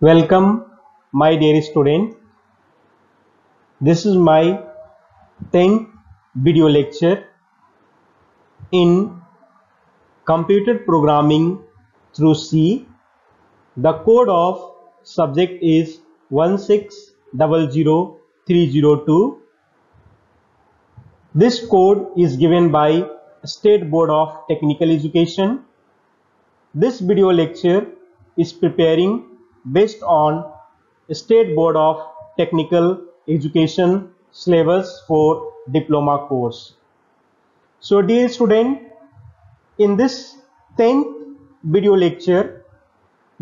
Welcome, my dear student. This is my 10th video lecture in computer programming through C. The code of subject is 1600302. This code is given by State Board of Technical Education. This video lecture is preparing based on State Board of Technical Education syllabus for diploma course. So dear student, in this 10th video lecture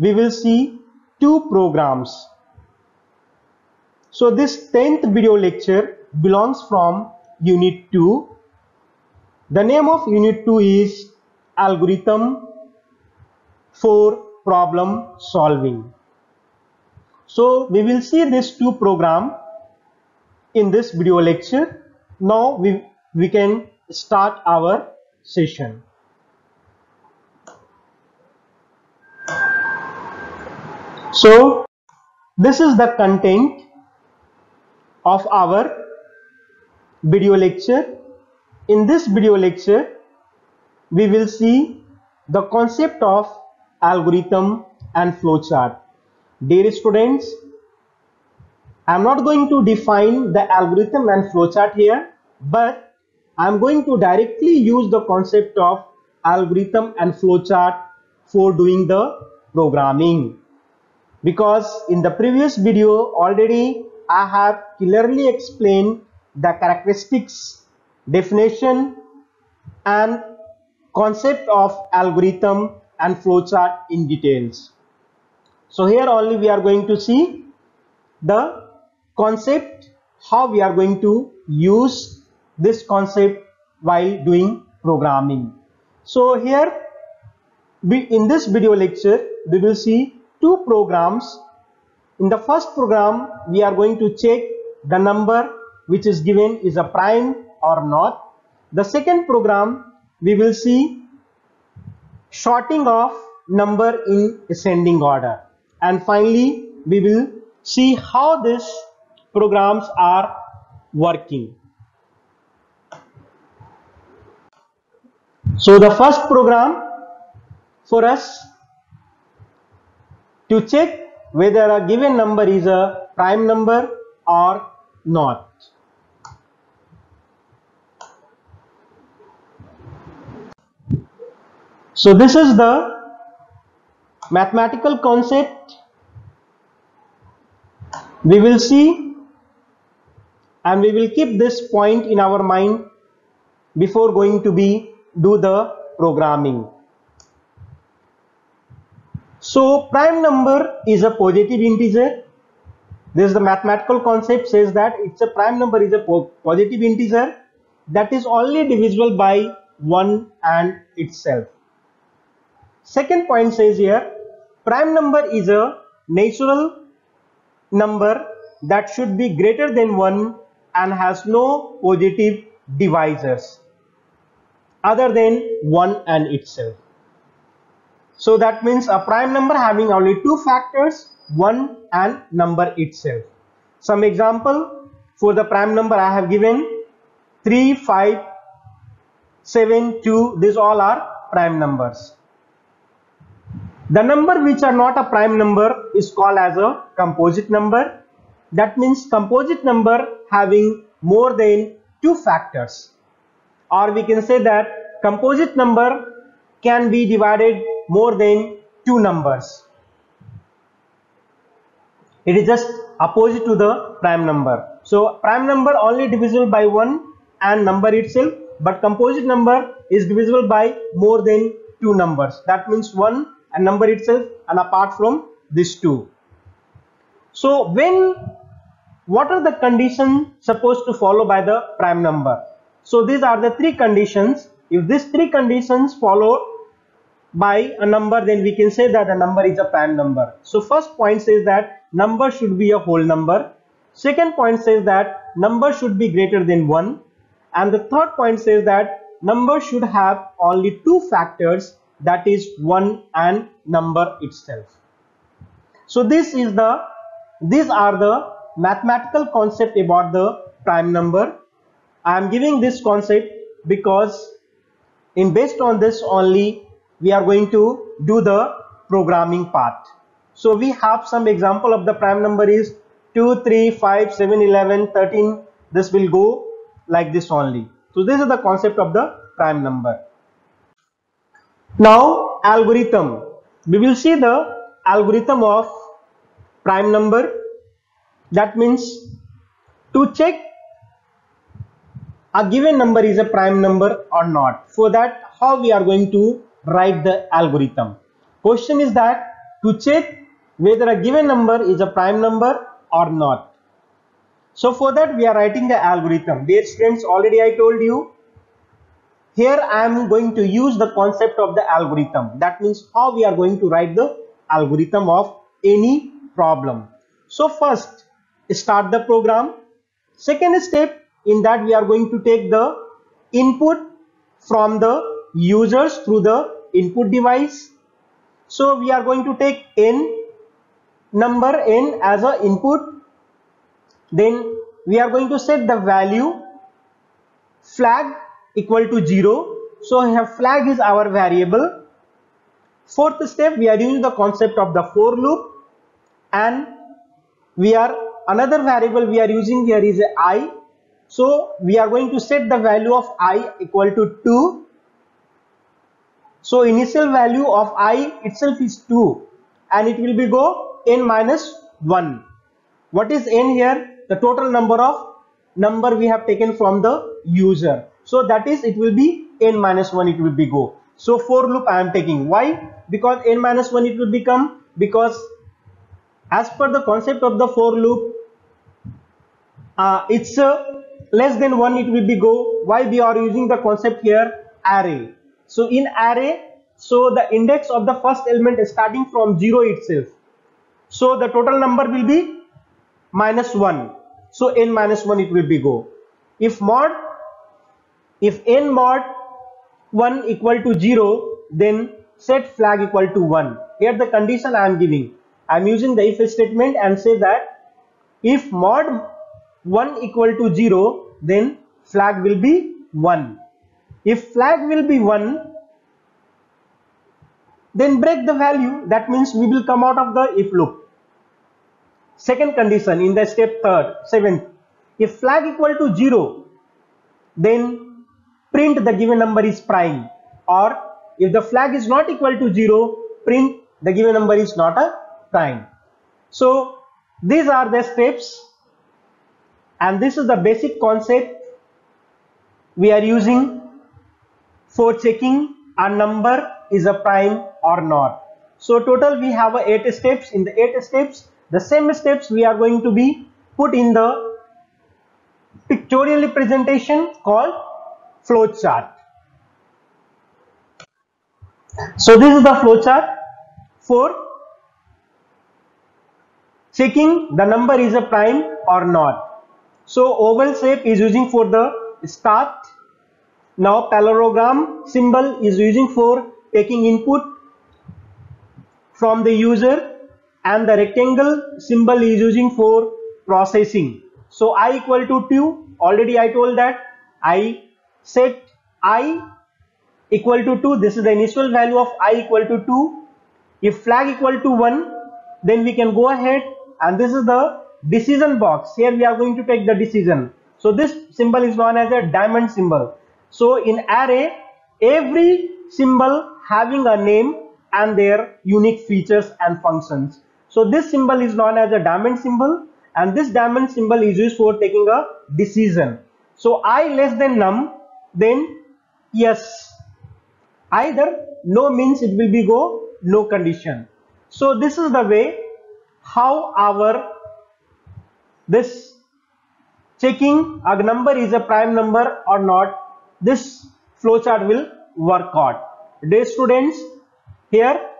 we will see two programs. So this 10th video lecture belongs from Unit 2. The name of Unit 2 is Algorithm for Problem Solving. So we will see these two programs in this video lecture. Now we can start our session. So this is the content of our video lecture. In this video lecture we will see the concept of algorithm and flowchart. Dear students, I am not going to define the algorithm and flowchart here, but I am going to directly use the concept of algorithm and flowchart for doing the programming. Because in the previous video already I have clearly explained the characteristics, definition and concept of algorithm and flowchart in details. So here only we are going to see the concept, how we are going to use this concept while doing programming. So here in this video lecture we will see two programs. In the first program we are going to check the number which is given is a prime or not. The second program we will see sorting of number in ascending order. And finally we will see how these programs are working. So the first program for us to check whether a given number is a prime number or not. So this is the mathematical concept we will see, and we will keep this point in our mind before going to do the programming. So prime number is a positive integer. This is the mathematical concept, says that it's a prime number is a positive integer that is only divisible by 1 and itself. Second point says here, prime number is a natural number that should be greater than 1 and has no positive divisors other than 1 and itself. So that means a prime number having only two factors, 1 and number itself. Some example for the prime number I have given 3, 5, 7, 2. These all are prime numbers. The number which are not a prime number is called as a composite number. That means composite number having more than two factors, or we can say that composite number can be divided more than two numbers. It is just opposite to the prime number. So prime number only divisible by 1 and number itself, but composite number is divisible by more than two numbers. That means 1 and number itself and apart from these two. So what are the conditions supposed to follow by the prime number? So these are the three conditions. If these three conditions follow by a number, then we can say that the number is a prime number. So first point says that number should be a whole number. Second point says that number should be greater than 1. And the third point says that number should have only two factors, that is 1 and number itself. So these are the mathematical concept about the prime number. I am giving this concept because based on this only we are going to do the programming part. So we have some example of the prime number is 2, 3, 5, 7, 11, 13. This will go like this only. So this is the concept of the prime number. Now algorithm. We will see the algorithm of prime number. That means to check a given number is a prime number or not. For that, how we are going to write the algorithm? Question is that to check whether a given number is a prime number or not. So for that we are writing the algorithm. Dear students, already I told you, here I am going to use the concept of the algorithm. That means how we are going to write the algorithm of any problem. So first start the program. Second step, in that we are going to take the input from the users through the input device. So we are going to take number n as a input. Then we are going to set the value flag equal to 0. So here flag is our variable. Fourth step, we are using the concept of the for loop, and another variable we are using here is I. So we are going to set the value of I equal to 2. So initial value of I itself is 2 and it will be go n minus 1. What is n here? The total number we have taken from the user. So that is, it will be n minus 1, it will be go. So for loop I am taking. Why? Because n minus 1 it will become, because as per the concept of the for loop, it's less than 1 it will be go. Why? We are using the concept here array. So in array, so the index of the first element is starting from 0 itself. So the total number will be minus 1. So n minus 1 it will be go. If n mod 1 equal to 0, then set flag equal to 1. Here the condition I am giving. I am using the if statement and say that if mod 1 equal to 0, then flag will be 1. If flag will be 1, then break the value. That means we will come out of the if loop. Second condition in the step 7th. If flag equal to 0, then print the given number is prime. Or if the flag is not equal to 0, print the given number is not a prime. So these are the steps, and this is the basic concept we are using for checking a number is a prime or not. So total we have 8 steps. In the 8 steps, the same steps we are going to be put in the pictorial representation called flowchart. So this is the flowchart for checking the number is a prime or not. So oval shape is using for the start. Now parallelogram symbol is using for taking input from the user, and the rectangle symbol is using for processing. So I equal to 2, already I told that I set I equal to 2. This is the initial value of I equal to 2. If flag equal to 1, then we can go ahead, and this is the decision box. Here we are going to take the decision. So this symbol is known as a diamond symbol. So in array, every symbol having a name and their unique features and functions. So this symbol is known as a diamond symbol, and this diamond symbol is used for taking a decision. So I less than num, then yes. Either no means it will be go no condition. So this is the way how this checking a number is a prime number or not, this flowchart will work out. Dear students, here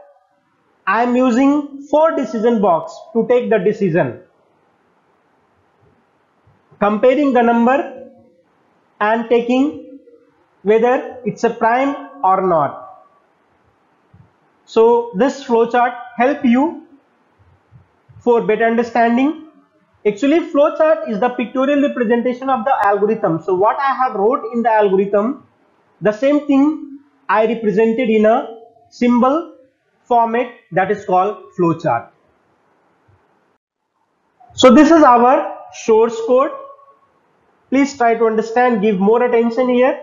I am using 4 decision box to take the decision, comparing the number and taking whether it's a prime or not. So this flowchart help you for better understanding, actually flowchart is the pictorial representation of the algorithm. So what I have wrote in the algorithm, the same thing I represented in a symbol format, that is called flowchart. So this is our source code. Please try to understand, give more attention here.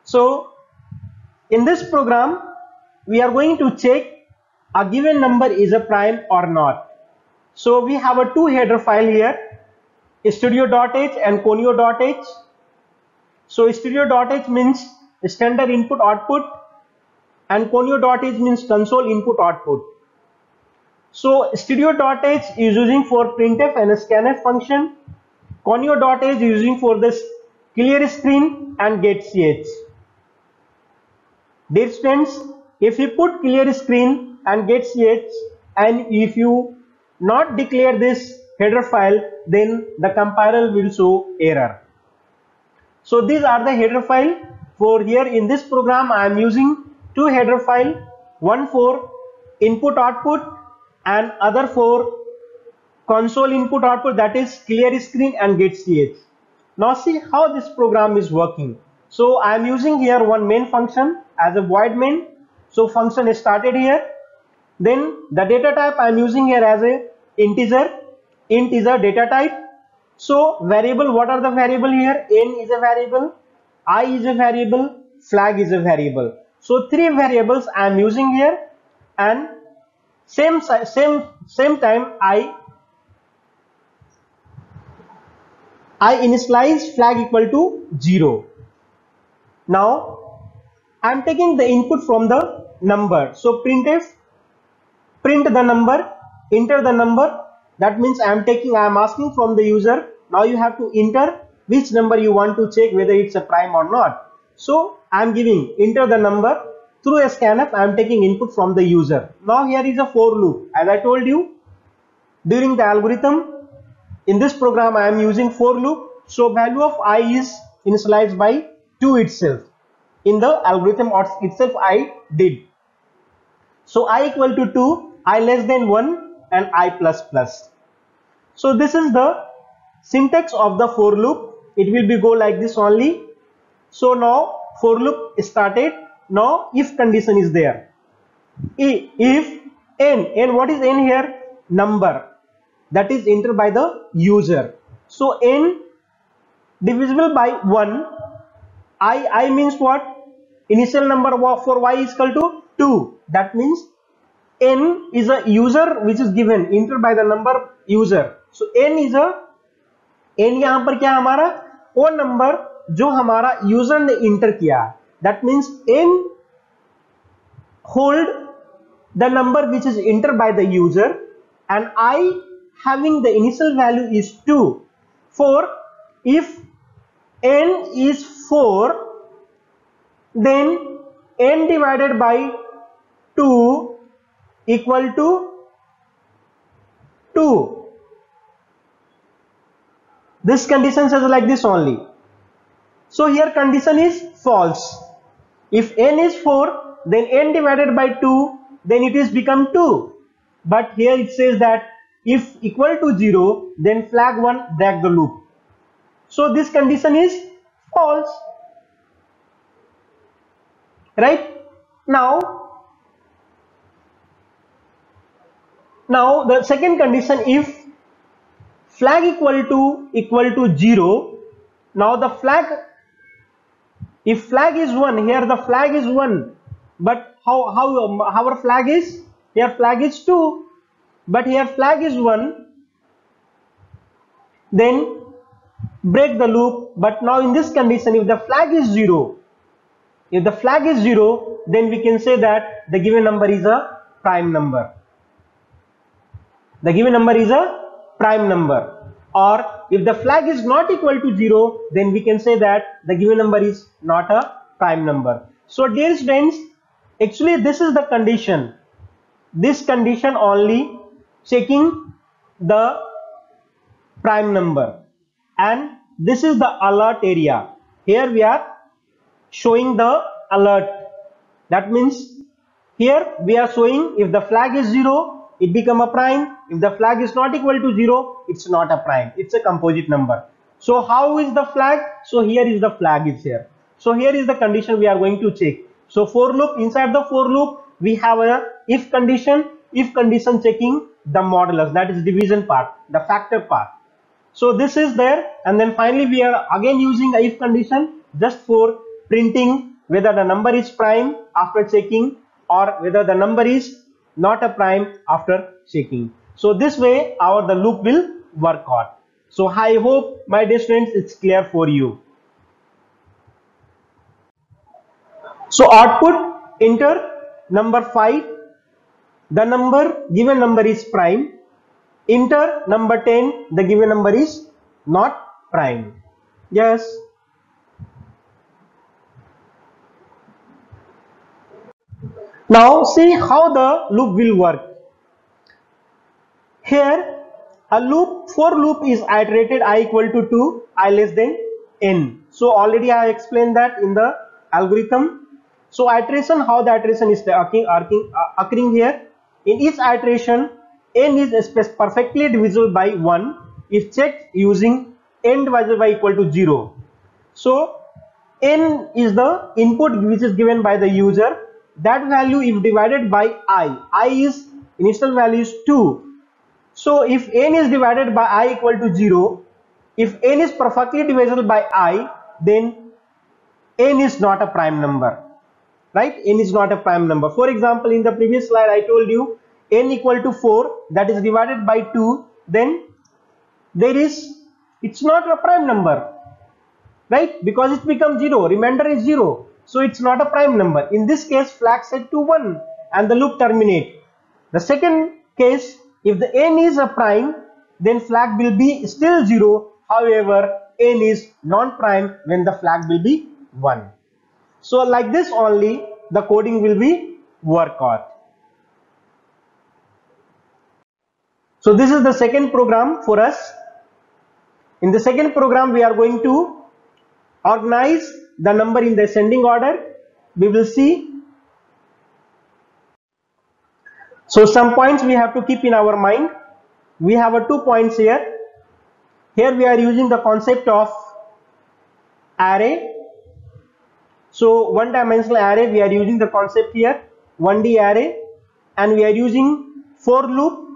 So in this program, we are going to check a given number is a prime or not. So we have a two header file here, studio.h and conio.h. So studio.h means standard input output and conio.h means console input output. So studio.h is using for printf and scanf function. Conio.h is using for this clear screen and getch. Dear students, if you put clear screen and getch and if you not declare this header file, then the compiler will show error. So these are the header file. For here in this program I am using two header file, one for input output and other for console input output, that is clear screen and getch. Now see how this program is working. So I am using here one main function as a void main. So function is started here. Then the data type I am using here as a integer. Int is a data type. So variable, what are the variable here? N is a variable, I is a variable, flag is a variable. So three variables I am using here, and same time I initialize flag equal to 0. Now I am taking the input from the number. So printf, print the number, enter the number. That means I am asking from the user, now you have to enter which number you want to check whether it's a prime or not. So I am giving enter the number through a scanf. I am taking input from the user. Now here is a for loop. As I told you during the algorithm, in this program I am using for loop. So value of I is initialized by 2 itself. In the algorithm itself I did. So I equal to 2, I less than 1 and I plus plus. So this is the syntax of the for loop. It will be go like this only. So now for loop started. Now if condition is there. If n, what is n here? Number that is entered by the user. So n divisible by 1. I means what? Initial number for y is equal to 2. That means n is a user which is given entered by the number user. So n is a, n यहाँ पर क्या हमारा वो number जो हमारा user ने inter किया. That means n hold the number which is entered by the user, and I having the initial value is 2. For if n is 4, then n divided by 2 equal to 2. This condition says like this only. So here condition is false. If n is 4, then n divided by 2, then it is become 2. But here it says that if equal to 0, then flag 1, break the loop. So this condition is false. Right? Now the second condition, if flag equal to 0, now the flag, if flag is 1, here the flag is 1, but how our flag is, here flag is 2, but here flag is 1, then break the loop. But now in this condition, if the flag is 0, then we can say that the given number is a prime number. The given number is a prime number. Or if the flag is not equal to 0, then we can say that the given number is not a prime number. So dear students, actually this is the condition. This condition only checking the prime number, and this is the alert area. Here we are showing the alert. That means here we are showing if the flag is 0, it become a prime. If the flag is not equal to 0, it's not a prime, it's a composite number. So how is the flag? So here is the flag is here. So here is the condition we are going to check. So for loop, inside the for loop we have a if condition checking the modulus, that is division part, the factor part. So this is there, and then finally we are again using a if condition just for printing whether the number is prime after checking or whether the number is not a prime after checking. So this way the loop will work out. So I hope, my dear students, it's clear for you. So output, enter number 5, the given number is prime. Enter number 10, the given number is not prime. Yes. Now see how the loop will work. Here a loop, for loop is iterated I equal to 2, I less than n. So already I explained that in the algorithm. So iteration, how the iteration is occurring here. In each iteration, n is perfectly divisible by 1 if checked using n divided by equal to 0. So n is the input which is given by the user. That value if divided by I is initial value is 2. So if n is divided by I equal to 0, if n is perfectly divisible by I, then n is not a prime number, right? N is not a prime number. For example, in the previous slide I told you n equal to 4, that is divided by 2, then it's not a prime number, right? Because it becomes 0, remainder is 0, so it's not a prime number. In this case, flag set to 1 and the loop terminate. The second case, if the n is a prime, then flag will be still 0. However, n is non-prime when the flag will be 1. So like this only the coding will be work out. So this is the second program for us. In the second program we are going to organize the number in the ascending order. We will see. So some points we have to keep in our mind. We have 2 points here. Here we are using the concept of array. So one dimensional array, we are using the concept here, 1D array, and we are using for loop,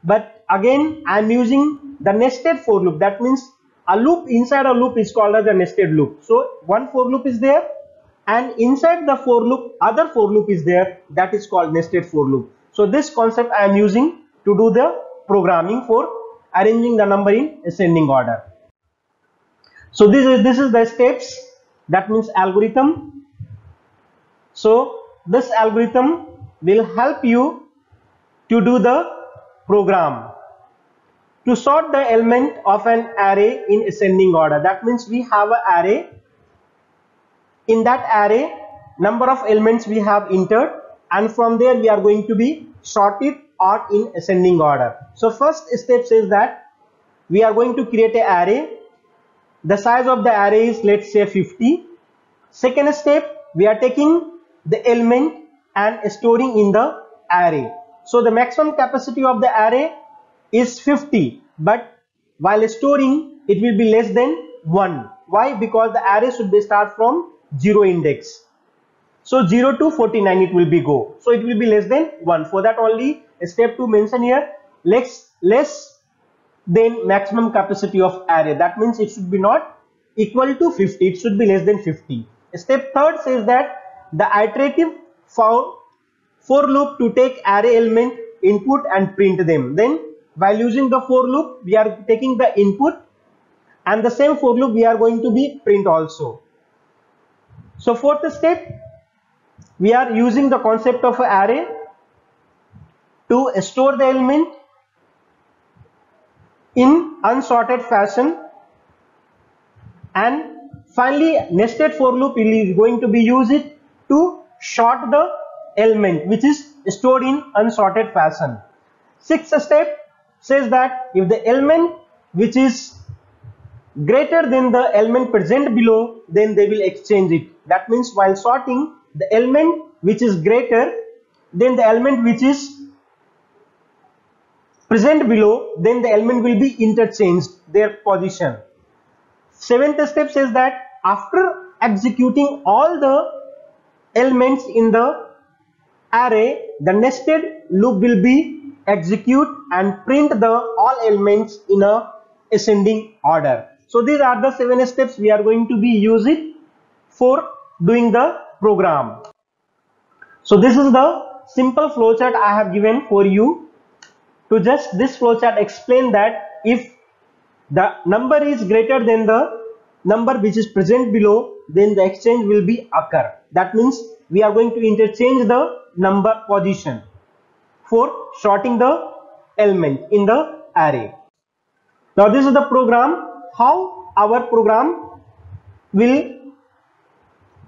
but again I am using the nested for loop. That means a loop inside a loop is called as a nested loop. So one for loop is there, and inside the for loop other for loop is there, that is called nested for loop. So this concept I am using to do the programming for arranging the number in ascending order. So this is the steps, that means algorithm. So this algorithm will help you to do the program to sort the element of an array in ascending order. That means we have an array. In that array, number of elements we have entered, and from there we are going to be sorted out in ascending order. So first step says that we are going to create an array. The size of the array is, let's say, 50. Second step, we are taking the element and storing in the array. So the maximum capacity of the array is 50, but while storing it will be less than 1. Why? Because the array should be start from 0 index. So 0 to 49 it will be go. So it will be less than 1. For that only step 2 mention here, less than maximum capacity of array. That means it should be not equal to 50, it should be less than 50. Step 3 says that the iterative for loop to take array element input and print them. Then while using the for loop we are taking the input, and the same for loop we are going to be print also. So fourth step, we are using the concept of array to store the element in unsorted fashion, and finally nested for loop is going to be used to sort the element which is stored in unsorted fashion. Sixth step says that if the element which is greater than the element present below, then they will exchange it. That means while sorting, the element which is greater than the element which is present below, then the element will be interchanged their position. Seventh step says that after executing all the elements in the array, the nested loop will be execute and print the all elements in a ascending order. So these are the 7 steps we are going to be using for doing the program. So this is the simple flowchart I have given for you. To just this flowchart explain that if the number is greater than the number which is present below, then the exchange will be occur. That means we are going to interchange the number position for sorting the element in the array. Now this is the program, how our program will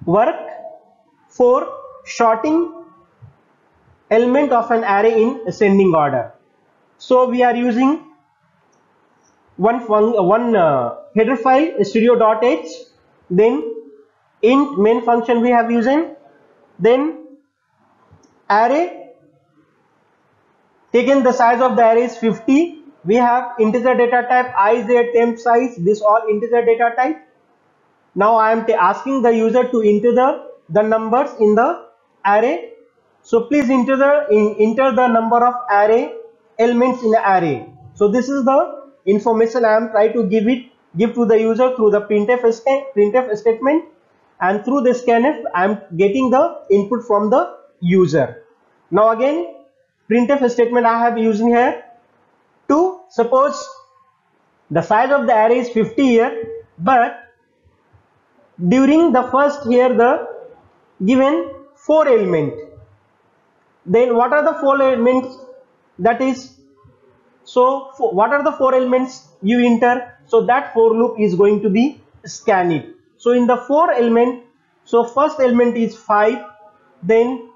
work for sorting element of an array in ascending order. So we are using one header file stereo.h, then int main function we have using, then array, taken the size of the array is 50, we have integer data type iz, temp size, this all integer data type. Now I am asking the user to enter the numbers in the array. So please enter the number of array elements in the array. So this is the information I am trying to give to the user through the printf statement, and through the scanf I am getting the input from the user. Now again printf statement I have using here to suppose the size of the array is 50 here, but during the first here the given 4 element, then what are the 4 elements, that is, so what are the 4 elements you enter, so that for loop is going to be scanned. So in the 4 element, so first element is 5, then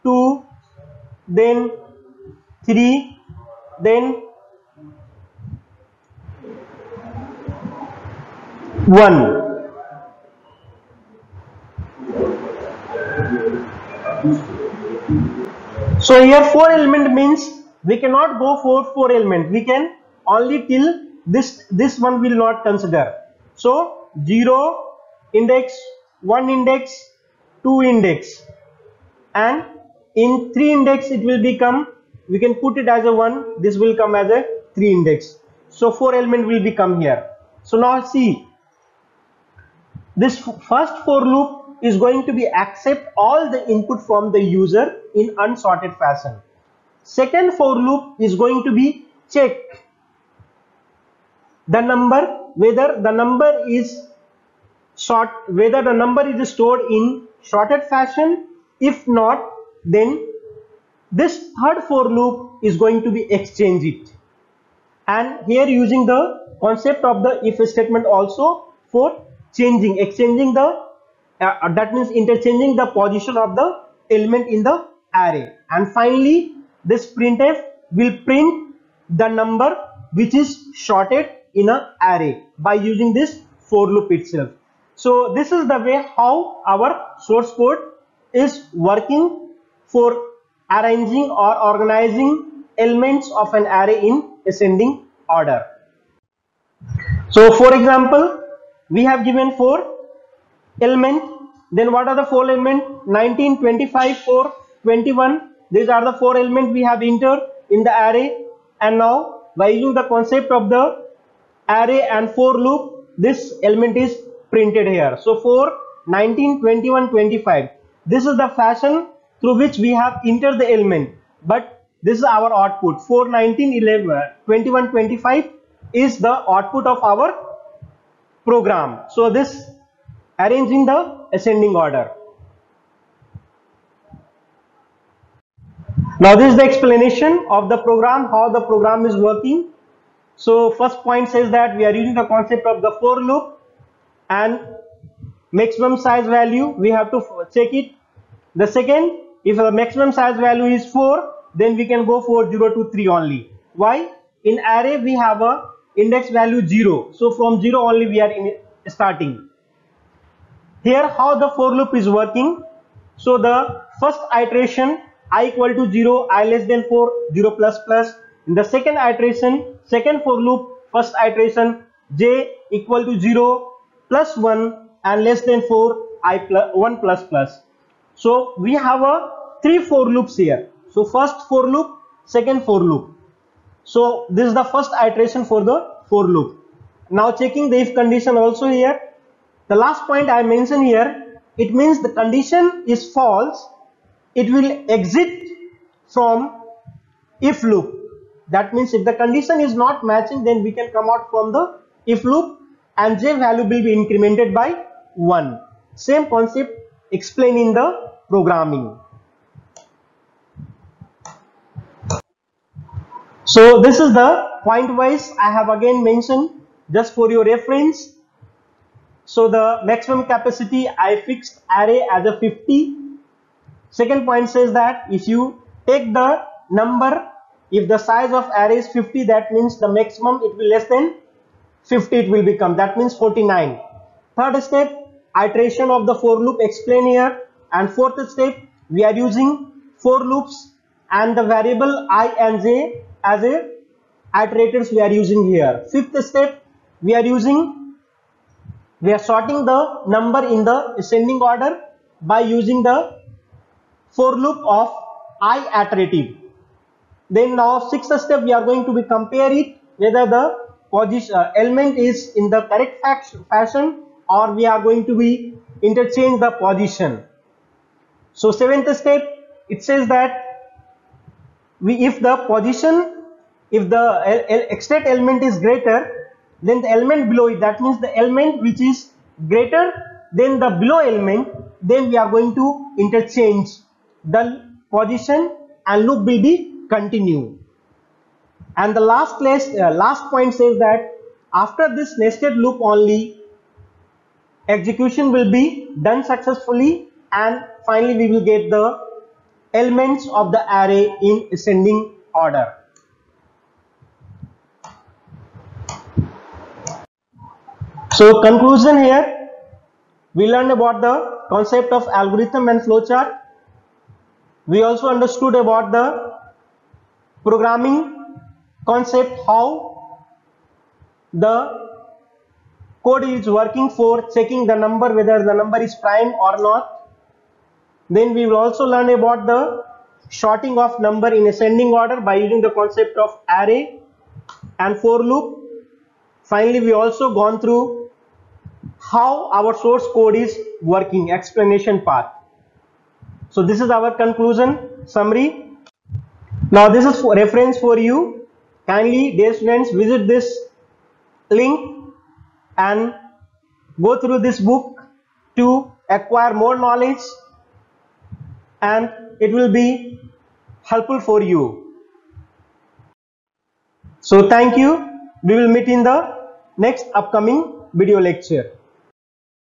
2, then 3, then 1. So here 4 element means we cannot go for 4 element, we can only till this one will not consider. So 0 index, 1 index, 2 index, and in 3 index it will become, we can put it as a 1, this will come as a 3 index. So 4 element will become here. So now see, this first for loop is going to be accept all the input from the user in unsorted fashion. Second for loop is going to be check the number, whether the number is stored in sorted fashion. If not, then this third for loop is going to be exchange it, and here using the concept of the if statement also for exchanging the that means interchanging the position of the element in the array. And finally this printf will print the number which is sorted in an array by using this for loop itself. So this is the way how our source code is working for arranging or organizing elements of an array in ascending order. So for example, we have given 4 element, then what are the 4 element? 19, 25, 4, 21. These are the 4 elements we have entered in the array, and now by using the concept of the array and for loop, this element is printed here. So 4, 19, 21, 25. This is the fashion through which we have entered the element, but this is our output. 4, 19, 11, 21, 25 is the output of our program. So this arranging the ascending order. Now this is the explanation of the program, how the program is working. So first point says that we are using the concept of the for loop, and maximum size value we have to check it. The second, if the maximum size value is 4, then we can go for 0 to 3 only. Why? In array we have a index value 0, so from 0 only we are starting. Here how the for loop is working. So the first iteration I equal to 0, I less than 4, 0 plus plus, In the second iteration, second for loop, first iteration, j equal to 0 plus 1 and less than 4, I plus 1 plus plus. So we have a 3 for loops here. So first for loop, second for loop. So this is the first iteration for the for loop. Now checking the if condition also here. The last point I mentioned here, it means the condition is false. It will exit from if loop. That means if the condition is not matching, then we can come out from the if loop and j value will be incremented by 1. Same concept explained in the programming. So this is the point wise I have again mentioned just for your reference. So the maximum capacity I fixed array as a 50. Second point says that if you take the number, if the size of array is 50, that means the maximum it will less than 50 it will become, that means 49. Third step, iteration of the for loop explained here, and fourth step we are using for loops and the variable I and j as a iterators we are using here. Fifth step, we are sorting the number in the ascending order by using the for loop of I iterative. Then now sixth step we are going to be compare it whether the position element is in the correct fashion or we are going to be interchange the position. So seventh step, it says that if the position, if the extract element is greater then the element below it, that means the element which is greater than the below element, then we are going to interchange the position and loop will be continue. And the last point says that after this nested loop only execution will be done successfully and finally we will get the elements of the array in ascending order. So conclusion here, we learned about the concept of algorithm and flowchart. We also understood about the programming concept, how the code is working for checking the number whether the number is prime or not. Then we will also learn about the sorting of number in ascending order by using the concept of array and for loop. Finally, we also gone through how our source code is working, explanation part. So this is our conclusion summary. Now this is for reference for you. Kindly, dear students, visit this link and go through this book to acquire more knowledge and it will be helpful for you. So thank you. We will meet in the next upcoming video lecture.